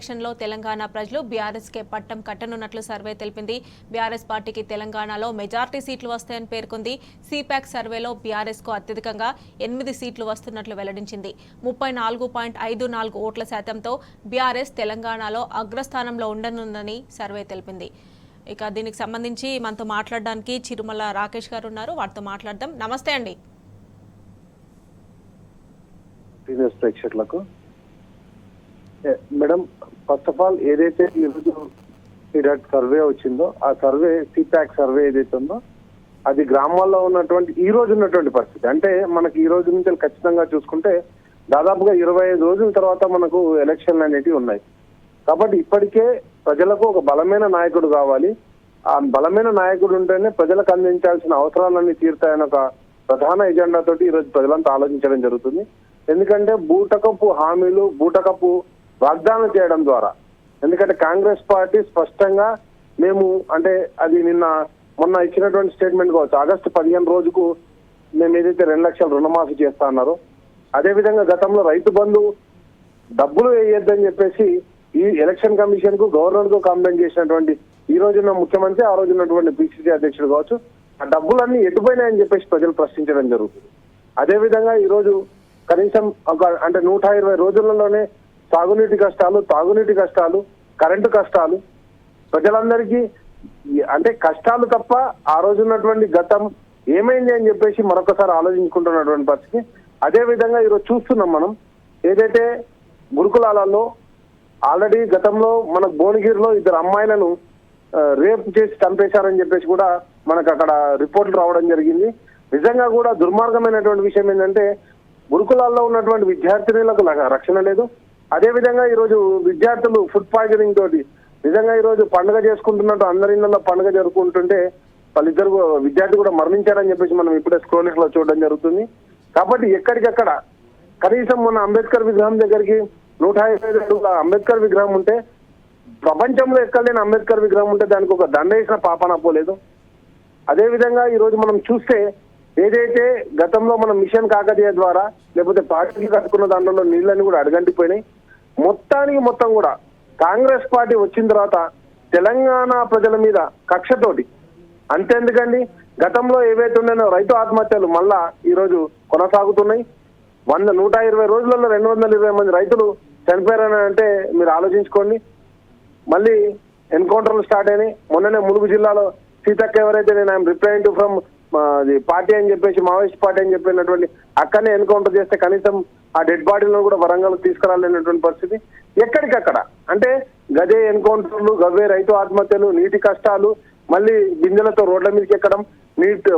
ఎలక్షన్లో తెలంగాణ ప్రజలు బీఆర్ఎస్కే పట్టం కట్టనున్నట్లు సర్వే తెలిపింది. బీఆర్ఎస్ పార్టీకి తెలంగాణలో మెజార్టీ సీట్లు వస్తాయని పేర్కొంది. సిపాక్ సర్వేలో బీఆర్ఎస్కు అత్యధికంగా 8 సీట్లు వస్తున్నట్లు వెల్లడించింది. 34.54 ఓట్ల శాతంతో బీఆర్ఎస్ తెలంగాణలో అగ్రస్థానంలో ఉండనుందని సర్వే తెలిపింది. ఇక దీనికి సంబంధించి మనతో మాట్లాడడానికి చిరుమల రాకేష్ గారు ఉన్నారు, వారితో మాట్లాడదాం. నమస్తే అండి. ప్రేక్షకులకు మేడం, ఫస్ట్ ఆఫ్ ఆల్ ఏదైతే ఈరోజు సర్వే వచ్చిందో ఆ సర్వే సిపాక్ సర్వే ఏదైతే ఉందో అది గ్రామాల్లో ఉన్నటువంటి ఈ రోజు ఉన్నటువంటి పరిస్థితి. అంటే మనకి ఈ రోజు నుంచి ఖచ్చితంగా చూసుకుంటే దాదాపుగా 25 రోజుల తర్వాత మనకు ఎలక్షన్లు అనేటివి ఉన్నాయి. కాబట్టి ఇప్పటికే ప్రజలకు ఒక బలమైన నాయకుడు కావాలి. ఆ బలమైన నాయకుడు ఉంటేనే ప్రజలకు అందించాల్సిన అవసరాలన్నీ తీరుతాయని ఒక ప్రధాన ఎజెండా తోటి ఈరోజు ప్రజలంతా ఆలోచించడం జరుగుతుంది. ఎందుకంటే బూటకపు హామీలు, బూటకపు వాగ్దానం చేయడం ద్వారా, ఎందుకంటే కాంగ్రెస్ పార్టీ స్పష్టంగా మేము అంటే అది మొన్న ఇచ్చినటువంటి స్టేట్మెంట్ కావచ్చు, ఆగస్టు 15 రోజుకు మేము ఏదైతే 2 లక్షల రుణమాఫీ చేస్తా అన్నారో, అదేవిధంగా గతంలో రైతు బంధు డబ్బులు వేయొద్దని చెప్పేసి ఈ ఎలక్షన్ కమిషన్ కు గవర్నర్ కు కంప్లైంట్ చేసినటువంటి ఈ రోజున్న ముఖ్యమంత్రి, ఆ రోజు ఉన్నటువంటి పిసిసి అధ్యక్షుడు కావచ్చు, ఆ డబ్బులన్నీ ఎటుపోయినాయని చెప్పేసి ప్రజలు ప్రశ్నించడం జరుగుతుంది. అదేవిధంగా ఈ రోజు కనీసం అంటే 120 రోజులలోనే సాగునీటి కష్టాలు, తాగునీటి కష్టాలు, కరెంటు కష్టాలు, ప్రజలందరికీ అంటే కష్టాలు తప్ప ఆ రోజు ఉన్నటువంటి గతం ఏమైంది అని చెప్పేసి మరొకసారి ఆలోచించుకుంటున్నటువంటి పరిస్థితి. అదేవిధంగా ఈరోజు చూస్తున్నాం మనం ఏదైతే గురుకులాలలో ఆల్రెడీ గతంలో మన భువనగిరిలో 2 అమ్మాయిలను రేప్ చేసి చంపేశారని చెప్పేసి కూడా మనకు అక్కడ రిపోర్ట్లు రావడం జరిగింది. నిజంగా కూడా దుర్మార్గమైనటువంటి విషయం ఏంటంటే గురుకులాల్లో ఉన్నటువంటి విద్యార్థినులకు రక్షణ లేదు. అదేవిధంగా ఈరోజు విద్యార్థులు ఫుడ్ పాయిజనింగ్ తోటి నిజంగా ఈరోజు పండుగ చేసుకుంటున్నట్టు అందరి ఇళ్లలో పండుగ జరుపుకుంటుంటే వాళ్ళిద్దరు విద్యార్థి కూడా మరణించారని చెప్పేసి మనం ఇప్పుడే స్క్రోలింగ్ లో చూడడం జరుగుతుంది. కాబట్టి ఎక్కడికక్కడ కనీసం మన అంబేద్కర్ విగ్రహం దగ్గరికి 125 అడుగుల అంబేద్కర్ విగ్రహం ఉంటే, ప్రపంచంలో ఎక్కడలేని అంబేద్కర్ విగ్రహం ఉంటే దానికి ఒక దండ వేసిన పాపన పోలేదు. అదేవిధంగా ఈరోజు మనం చూస్తే ఏదైతే గతంలో మనం మిషన్ కాకతీయ ద్వారా లేకపోతే పార్టీకి కట్టుకున్న దాంట్లో నీళ్ళని కూడా అడగంటిపోయినాయి. మొత్తం కూడా కాంగ్రెస్ పార్టీ వచ్చిన తర్వాత తెలంగాణ ప్రజల మీద కక్షతోటి, అంతేందుకండి గతంలో ఏవైతే ఉన్నాయో రైతు ఆత్మహత్యలు మళ్ళా ఈరోజు కొనసాగుతున్నాయి. 120 రోజులలో 220 మంది రైతులు చనిపోయారని అంటే మీరు ఆలోచించుకోండి. మళ్ళీ ఎన్కౌంటర్లు స్టార్ట్ అయినాయి. మొన్ననే ములుగు జిల్లాలో సీతక్క ఎవరైతే నేను ఐఎమ్ రిప్రజెంటేటివ్ ఫ్రమ్ పార్టీ అని చెప్పేసి మావోయిస్ట్ పార్టీ అని చెప్పినటువంటి అక్కడనే ఎన్కౌంటర్ చేస్తే కనీసం ఆ డెడ్ బాడీలను కూడా వరంగల్ తీసుకురాలేనటువంటి పరిస్థితి. ఎక్కడికక్కడ అంటే గదే ఎన్కౌంటర్లు, గవే రైతు ఆత్మహత్యలు, నీటి కష్టాలు, మళ్ళీ బిందెలతో రోడ్ల మీదకి ఎక్కడం,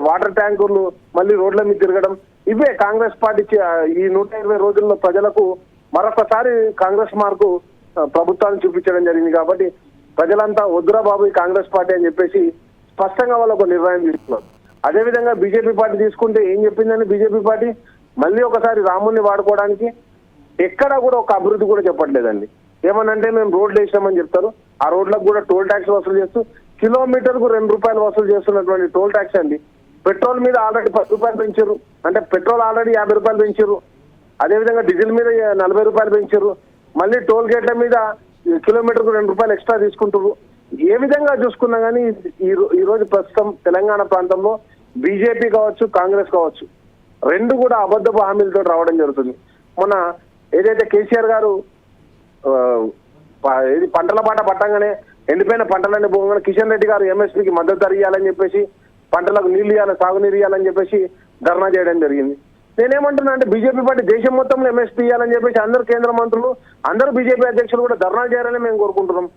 వాటర్ ట్యాంకర్లు మళ్ళీ రోడ్ల మీద తిరగడం, ఇవే కాంగ్రెస్ పార్టీ ఈ 120 రోజుల్లో ప్రజలకు మరొకసారి కాంగ్రెస్ మార్కు ప్రభుత్వాన్ని చూపించడం జరిగింది. కాబట్టి ప్రజలంతా వద్దురా బాబు ఈ కాంగ్రెస్ పార్టీ అని చెప్పేసి స్పష్టంగా వాళ్ళు ఒక నిర్ణయం తీసుకున్నారు. అదేవిధంగా బీజేపీ పార్టీ తీసుకుంటే ఏం చెప్పిందని బీజేపీ పార్టీ మళ్ళీ ఒకసారి రాముని వాడుకోవడానికి ఎక్కడా కూడా ఒక అభివృద్ధి కూడా చెప్పట్లేదండి. ఏమనంటే మేము రోడ్లు వేసామని చెప్తారు, ఆ రోడ్లకు కూడా టోల్ ట్యాక్స్ వసూలు చేస్తూ కిలోమీటర్కు 2 రూపాయలు వసూలు చేస్తున్నటువంటి టోల్ ట్యాక్స్ అండి. పెట్రోల్ మీద ఆల్రెడీ 10 రూపాయలు పెంచారు, అంటే పెట్రోల్ ఆల్రెడీ 50 రూపాయలు పెంచారు. అదేవిధంగా డీజిల్ మీద 40 రూపాయలు పెంచారు. మళ్ళీ టోల్ గేట్ల మీద కిలోమీటర్కు 2 రూపాయలు ఎక్స్ట్రా తీసుకుంటారు. ఏ విధంగా చూసుకున్నా కానీ ఈ రోజు ప్రస్తుతం తెలంగాణ ప్రాంతంలో బీజేపీ కావచ్చు, కాంగ్రెస్ కావచ్చు, 2 కూడా అబద్ధపు హామీలతో రావడం జరుగుతుంది. మొన్న ఏదైతే కేసీఆర్ గారు ఇది పంటల పాట పట్టంగానే ఎండిపోయిన పంటలన్నీ పోగానే కిషన్ రెడ్డి గారు ఎంఎస్పీకి మద్దతు ధర ఇవ్వాలని చెప్పేసి, పంటలకు నీళ్లు ఇవ్వాలి, సాగునీరు ఇవ్వాలని చెప్పేసి ధర్నా చేయడం జరిగింది. నేనేమంటున్నా అంటే బీజేపీ పార్టీ దేశం మొత్తంలో ఎంఎస్పీ ఇవ్వాలని చెప్పేసి అందరు కేంద్ర మంత్రులు, అందరూ బీజేపీ అధ్యక్షులు కూడా ధర్నా చేయాలని మేము కోరుకుంటున్నాం.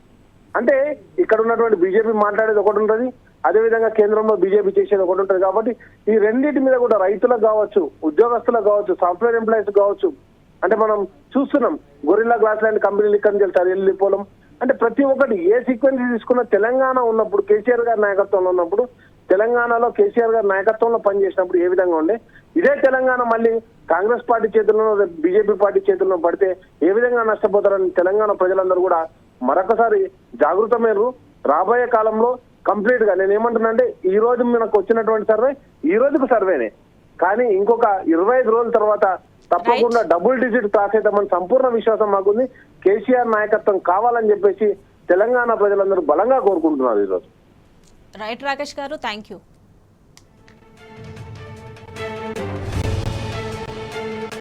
అంటే ఇక్కడ ఉన్నటువంటి బీజేపీ మాట్లాడేది ఒకటి ఉంటుంది, అదేవిధంగా కేంద్రంలో బీజేపీ చేసేది ఒకటి ఉంటుంది. కాబట్టి ఈ రెండింటి మీద కూడా రైతులకు కావచ్చు, ఉద్యోగస్తులకు కావచ్చు, సాఫ్ట్వేర్ ఎంప్లాయీస్ కావచ్చు, అంటే మనం చూస్తున్నాం గొరిల్లా గ్లాస్ లాంటి కంపెనీలు ఇక్కడ నుంచి వెళ్తారు, వెళ్ళిపోవడం, అంటే ప్రతి ఒక్కటి ఏ సీక్వెన్స్ తీసుకున్న తెలంగాణ ఉన్నప్పుడు కేసీఆర్ గారి నాయకత్వంలో ఉన్నప్పుడు, తెలంగాణలో కేసీఆర్ గారి నాయకత్వంలో పనిచేసినప్పుడు ఏ విధంగా ఉండే, ఇదే తెలంగాణ మళ్ళీ కాంగ్రెస్ పార్టీ చేతుల్లో బీజేపీ పార్టీ చేతుల్లో పడితే ఏ విధంగా నష్టపోతారని తెలంగాణ ప్రజలందరూ కూడా మరొకసారి జాగృతమయ్యారు. రాబోయే కాలంలో కంప్లీట్ గా నేను ఏమంటున్నా అంటే ఈ రోజు మనకు వచ్చినటువంటి సర్వే ఈ రోజుకు సర్వేనే, కానీ ఇంకొక 25 రోజుల తర్వాత తప్పకుండా డబుల్ డిజిట్ క్రాస్ అవుతామని సంపూర్ణ విశ్వాసం మాకుంది. కేసీఆర్ నాయకత్వం కావాలని చెప్పేసి తెలంగాణ ప్రజలందరూ బలంగా కోరుకుంటున్నారు ఈరోజు. రైట్ రాకేష్ గారు, థ్యాంక్ యూ.